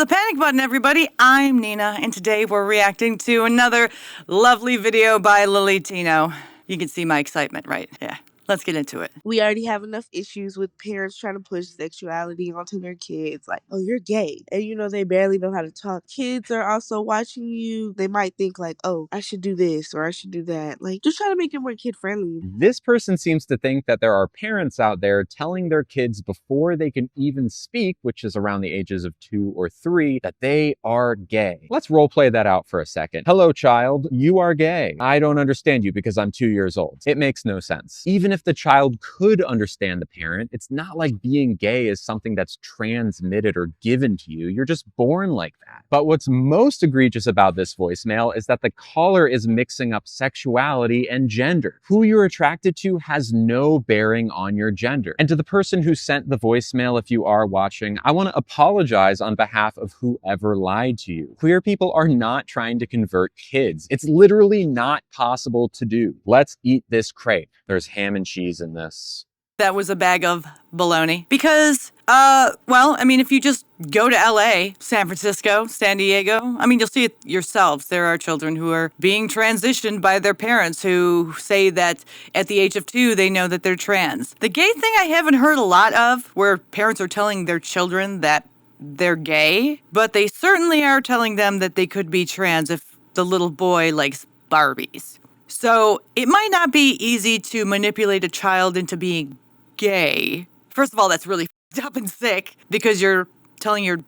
the Panic Button, everybody. I'm Nina, and today we're reacting to another lovely video by Lilytino. You can see my excitement, right? Yeah. Let's get into it. We already have enough issues with parents trying to push sexuality onto their kids. Like, oh, you're gay. And they barely know how to talk. Kids are also watching you. They might think like, oh, I should do this or I should do that. Like, just try to make it more kid friendly. This person seems to think that there are parents out there telling their kids before they can even speak, which is around the ages of 2 or 3, that they are gay. Let's role play that out for a second. Hello, child. You are gay. I don't understand you because I'm 2 years old. It makes no sense. Even if the child could understand the parent, it's not like being gay is something that's transmitted or given to you. You're just born like that. But what's most egregious about this voicemail is that the caller is mixing up sexuality and gender. Who you're attracted to has no bearing on your gender. And to the person who sent the voicemail, if you are watching, I want to apologize on behalf of whoever lied to you. Queer people are not trying to convert kids. It's literally not possible to do. Let's eat this crepe. There's ham and cheese in this. That was a bag of baloney. Because, if you just go to LA, San Francisco, San Diego, you'll see it yourselves. There are children who are being transitioned by their parents who say that at the age of 2, they know that they're trans. The gay thing I haven't heard a lot of, where parents are telling their children that they're gay, but they certainly are telling them that they could be trans if the little boy likes Barbies. So it might not be easy to manipulate a child into being gay. First of all, that's really f***ed up and sick because you're telling your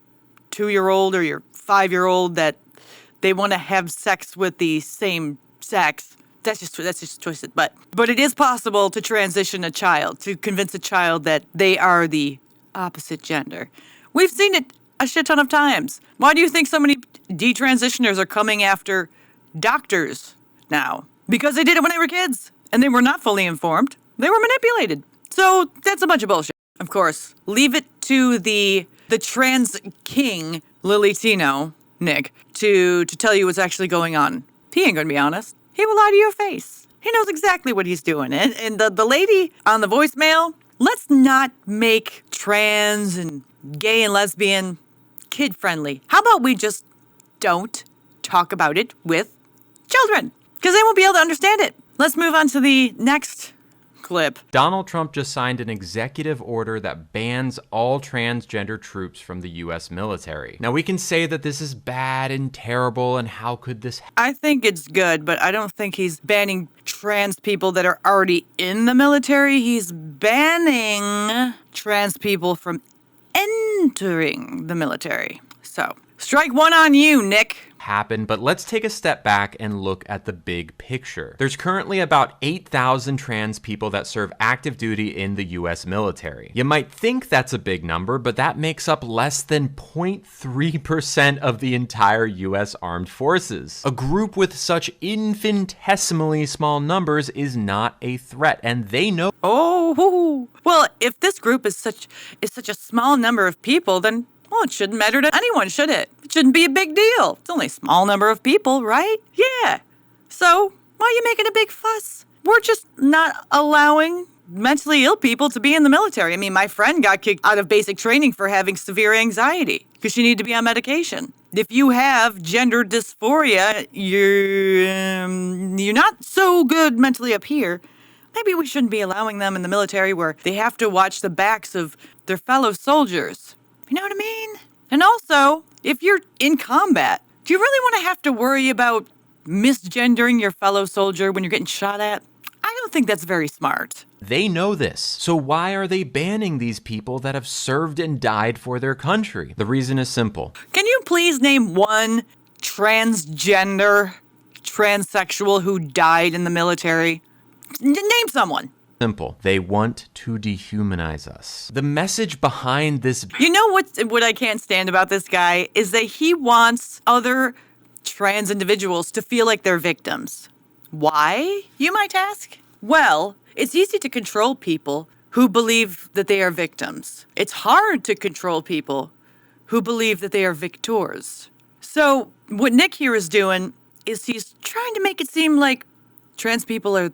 2-year-old or your 5-year-old that they want to have sex with the same sex. That's just twisted. But it is possible to transition a child, to convince a child that they are the opposite gender. We've seen it a shit ton of times. Why do you think so many detransitioners are coming after doctors now? Because they did it when they were kids, and they were not fully informed. They were manipulated. So that's a bunch of bullshit. Of course, leave it to the trans king, Lilytino, Nick, to tell you what's actually going on. He ain't gonna be honest. He will lie to your face. He knows exactly what he's doing. And the lady on the voicemail, let's not make trans and gay and lesbian kid-friendly. How about we just don't talk about it with children? Because they won't be able to understand it. Let's move on to the next clip. Donald Trump just signed an executive order that bans all transgender troops from the U.S. military. Now, we can say that this is bad and terrible, and how could this happen? I think it's good, but I don't think he's banning trans people that are already in the military. He's banning trans people from entering the military. So, strike one on you, Nick. But let's take a step back and look at the big picture. There's currently about 8,000 trans people that serve active duty in the US military. You might think that's a big number, but that makes up less than 0.3% of the entire US armed forces. A group with such infinitesimally small numbers is not a threat, and they know. Oh, well, if this group is such a small number of people, then well, it shouldn't matter to anyone, should it? It shouldn't be a big deal. It's only a small number of people, right? Yeah. So, why are you making a big fuss? We're just not allowing mentally ill people to be in the military. My friend got kicked out of basic training for having severe anxiety because she needed to be on medication. If you have gender dysphoria, you're not so good mentally up here. Maybe we shouldn't be allowing them in the military where they have to watch the backs of their fellow soldiers. You know what I mean? And also, if you're in combat, do you really want to have to worry about misgendering your fellow soldier when you're getting shot at? I don't think that's very smart. They know this. So why are they banning these people that have served and died for their country? The reason is simple. Can you please name one transgender, transsexual who died in the military? Name someone. Simple. They want to dehumanize us. The message behind this... You know what I can't stand about this guy is that he wants other trans individuals to feel like they're victims. Why, you might ask? Well, it's easy to control people who believe that they are victims. It's hard to control people who believe that they are victors. So what Nick here is doing is he's trying to make it seem like trans people are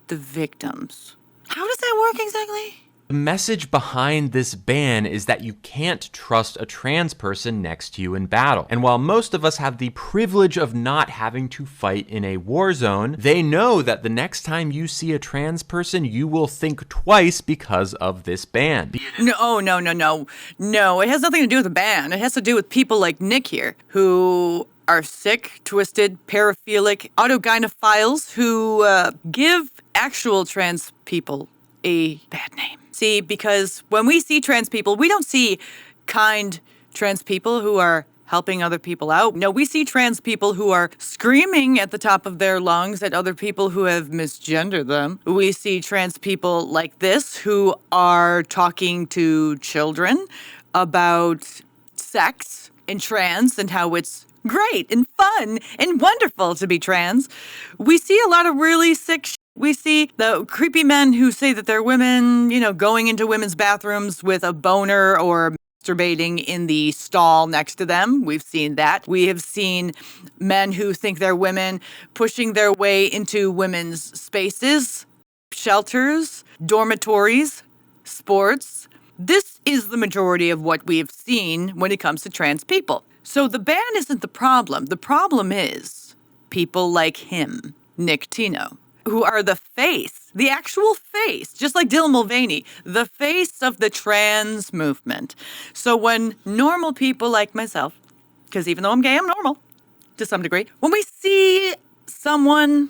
the victims. How does that work exactly? The message behind this ban is that you can't trust a trans person next to you in battle. And while most of us have the privilege of not having to fight in a war zone, they know that the next time you see a trans person, you will think twice because of this ban. No, no, no, no. No, it has nothing to do with the ban. It has to do with people like Nick here, who are sick, twisted, paraphilic, autogynephiles who give actual trans people a bad name. See, because when we see trans people, we don't see kind trans people who are helping other people out. No, we see trans people who are screaming at the top of their lungs at other people who have misgendered them. We see trans people like this who are talking to children about sex and trans and how it's great and fun and wonderful to be trans. We see a lot of really sick We see the creepy men who say that they're women, going into women's bathrooms with a boner or masturbating in the stall next to them. We've seen that. We have seen men who think they're women pushing their way into women's spaces, shelters, dormitories, sports. This is the majority of what we have seen when it comes to trans people. So the ban isn't the problem. The problem is people like him, Lilytino, who are the face, the actual face, just like Dylan Mulvaney, the face of the trans movement. So when normal people like myself, because even though I'm gay, I'm normal to some degree, when we see someone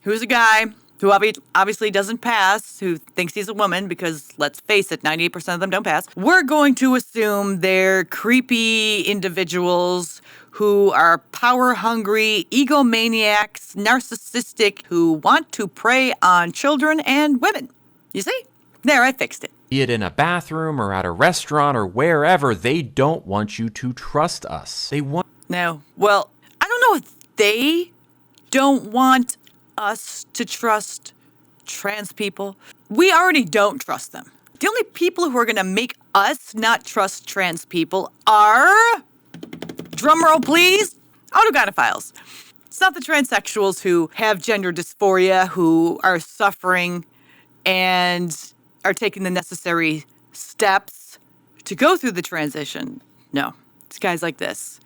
who's a guy who obviously doesn't pass, who thinks he's a woman, because let's face it, 98% of them don't pass, we're going to assume they're creepy individuals who are power-hungry, egomaniacs, narcissistic, who want to prey on children and women. You see? There, I fixed it. Be it in a bathroom or at a restaurant or wherever, they don't want you to trust us. They want... No. Well, I don't know if they don't want us to trust trans people. We already don't trust them. The only people who are going to make us not trust trans people are, drumroll please, autogynephiles. It's not the transsexuals who have gender dysphoria, who are suffering and are taking the necessary steps to go through the transition. No, it's guys like this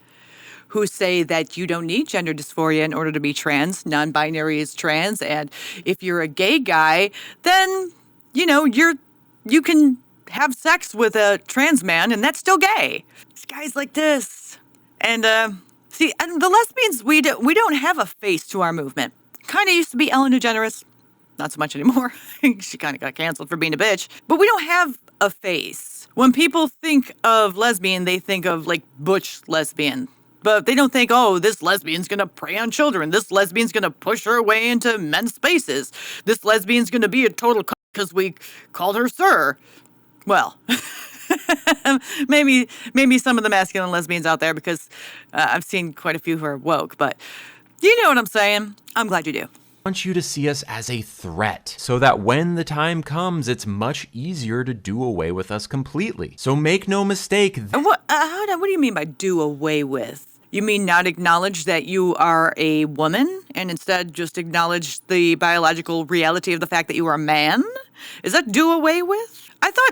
who say that you don't need gender dysphoria in order to be trans. Non-binary is trans, and if you're a gay guy, then, you can have sex with a trans man, and that's still gay. It's guys like this. And, and the lesbians, we don't have a face to our movement. Kind of used to be Ellen DeGeneres. Not so much anymore. She kind of got canceled for being a bitch. But we don't have a face. When people think of lesbian, they think of, butch lesbian. But they don't think, oh, this lesbian's going to prey on children. This lesbian's going to push her way into men's spaces. This lesbian's going to be a total because we called her sir. Well, maybe some of the masculine lesbians out there, because I've seen quite a few who are woke. But you know what I'm saying. I'm glad you do. Want you to see us as a threat, so that when the time comes, it's much easier to do away with us completely. So make no mistake. What do you mean by do away with? You mean not acknowledge that you are a woman and instead just acknowledge the biological reality of the fact that you are a man? Is that do away with?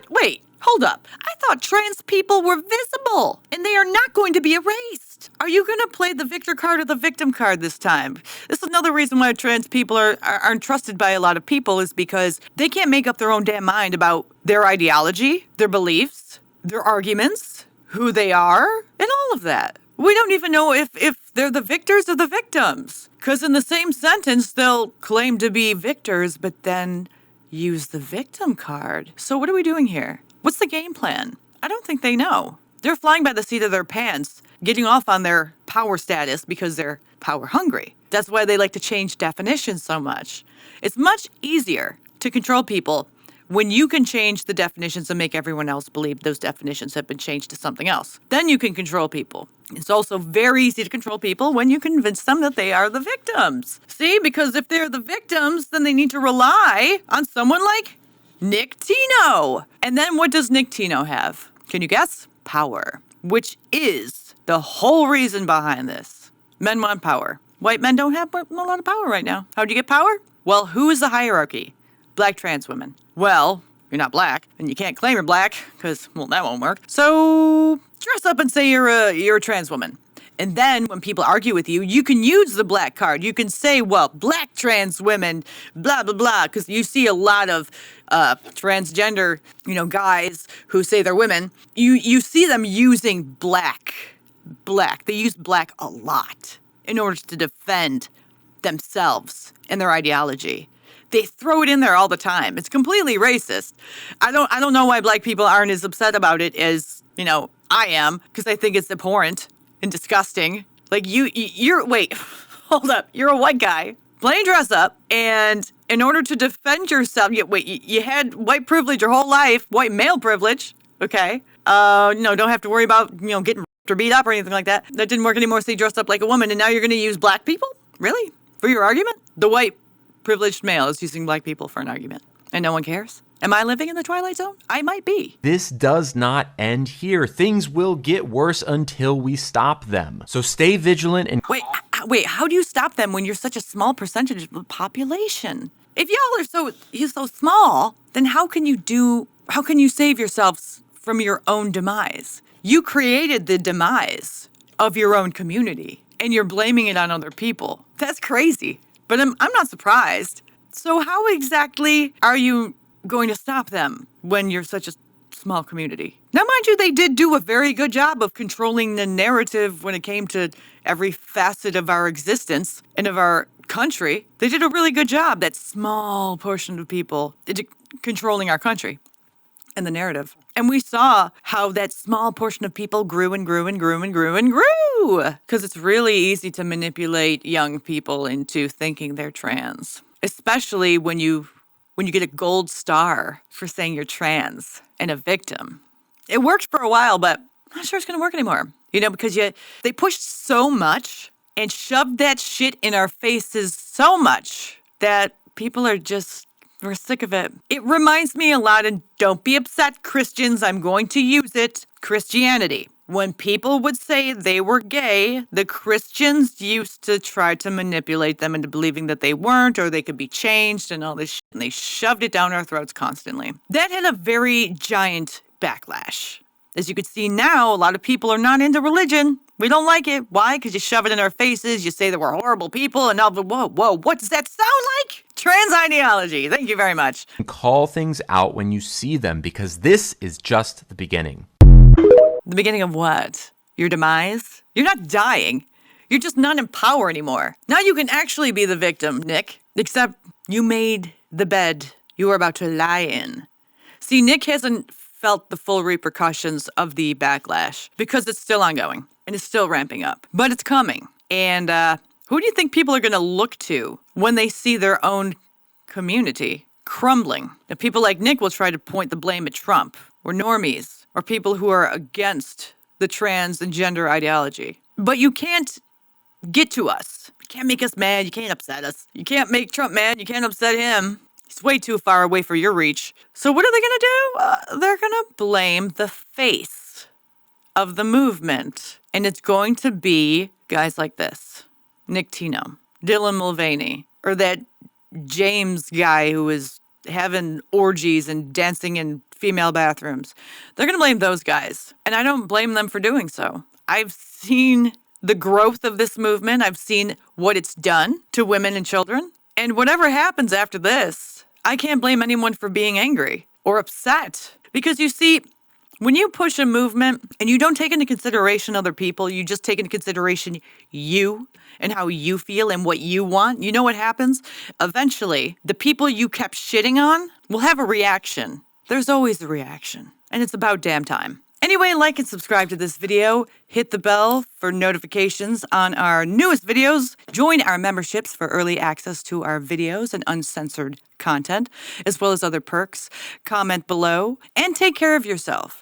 Wait, hold up. I thought trans people were visible and they are not going to be erased. Are you going to play the victor card or the victim card this time? This is another reason why trans people aren't trusted by a lot of people, is because they can't make up their own damn mind about their ideology, their beliefs, their arguments, who they are, and all of that. We don't even know if they're the victors or the victims. Because in the same sentence, they'll claim to be victors, but then use the victim card. So what are we doing here? What's the game plan? I don't think they know. They're flying by the seat of their pants, getting off on their power status because they're power hungry. That's why they like to change definitions so much. It's much easier to control people when you can change the definitions and make everyone else believe those definitions have been changed to something else. Then you can control people. It's also very easy to control people when you convince them that they are the victims. See, because if they're the victims, then they need to rely on someone like Lilytino. And then what does Lilytino have? Can you guess? Power, which is the whole reason behind this. Men want power. White men don't have a lot of power right now. How'd you get power? Well, who is the hierarchy? Black trans women. Well, you're not black, and you can't claim you're black because, well, that won't work. So dress up and say you're a trans woman. And then when people argue with you, you can use the black card. You can say, well, black trans women, blah, blah, blah, because you see a lot of transgender, guys who say they're women. You see them using black. They use black a lot in order to defend themselves and their ideology. They throw it in there all the time. It's completely racist. I don't know why black people aren't as upset about it as, I am, because I think it's abhorrent and disgusting. Like wait, hold up. You're a white guy playing dress up, and in order to defend yourself, you had white privilege your whole life, white male privilege, okay? Don't have to worry about, getting raped or beat up or anything like that. That didn't work anymore, so you dressed up like a woman, and now you're going to use black people? Really? For your argument? The white privileged male is using black people for an argument, and no one cares? Am I living in the Twilight Zone? I might be. This does not end here. Things will get worse until we stop them. So stay vigilant and... Wait, how do you stop them when you're such a small percentage of the population? If y'all are so small, then how can you save yourselves from your own demise? You created the demise of your own community, and you're blaming it on other people. That's crazy. But I'm not surprised. So how exactly are you going to stop them when you're such a small community? Now, mind you, they did do a very good job of controlling the narrative when it came to every facet of our existence and of our country. They did a really good job, that small portion of people controlling our country and the narrative. And we saw how that small portion of people grew and grew and grew and grew and grew. Because it's really easy to manipulate young people into thinking they're trans, especially when you get a gold star for saying you're trans and a victim. It worked for a while, but I'm not sure it's going to work anymore. Because they pushed so much and shoved that shit in our faces so much that people we're sick of it. It reminds me a lot, and don't be upset, Christians, I'm going to use it, Christianity. When people would say they were gay, the Christians used to try to manipulate them into believing that they weren't, or they could be changed and all this shit, and they shoved it down our throats constantly. That had a very giant backlash. As you can see now, a lot of people are not into religion. We don't like it. Why? Because you shove it in our faces, you say that we're horrible people, and all the whoa, what does that sound like? Trans ideology. Thank you very much. Call things out when you see them, because this is just the beginning. The beginning of what? Your demise? You're not dying. You're just not in power anymore. Now you can actually be the victim, Nick. Except you made the bed you were about to lie in. See, Nick hasn't felt the full repercussions of the backlash because it's still ongoing and it's still ramping up. But it's coming. And who do you think people are going to look to when they see their own community crumbling? Now, people like Nick will try to point the blame at Trump or normies or people who are against the trans and gender ideology. But you can't get to us. You can't make us mad. You can't upset us. You can't make Trump mad. You can't upset him. He's way too far away for your reach. So what are they going to do? They're going to blame the face of the movement. And it's going to be guys like this. Lilytino, Dylan Mulvaney, or that James guy who was having orgies and dancing in female bathrooms. They're going to blame those guys. And I don't blame them for doing so. I've seen the growth of this movement. I've seen what it's done to women and children. And whatever happens after this, I can't blame anyone for being angry or upset. Because you see, when you push a movement and you don't take into consideration other people, you just take into consideration you and how you feel and what you want, you know what happens? Eventually, the people you kept shitting on will have a reaction. There's always a reaction. And it's about damn time. Anyway, like and subscribe to this video. Hit the bell for notifications on our newest videos. Join our memberships for early access to our videos and uncensored content, as well as other perks. Comment below and take care of yourself.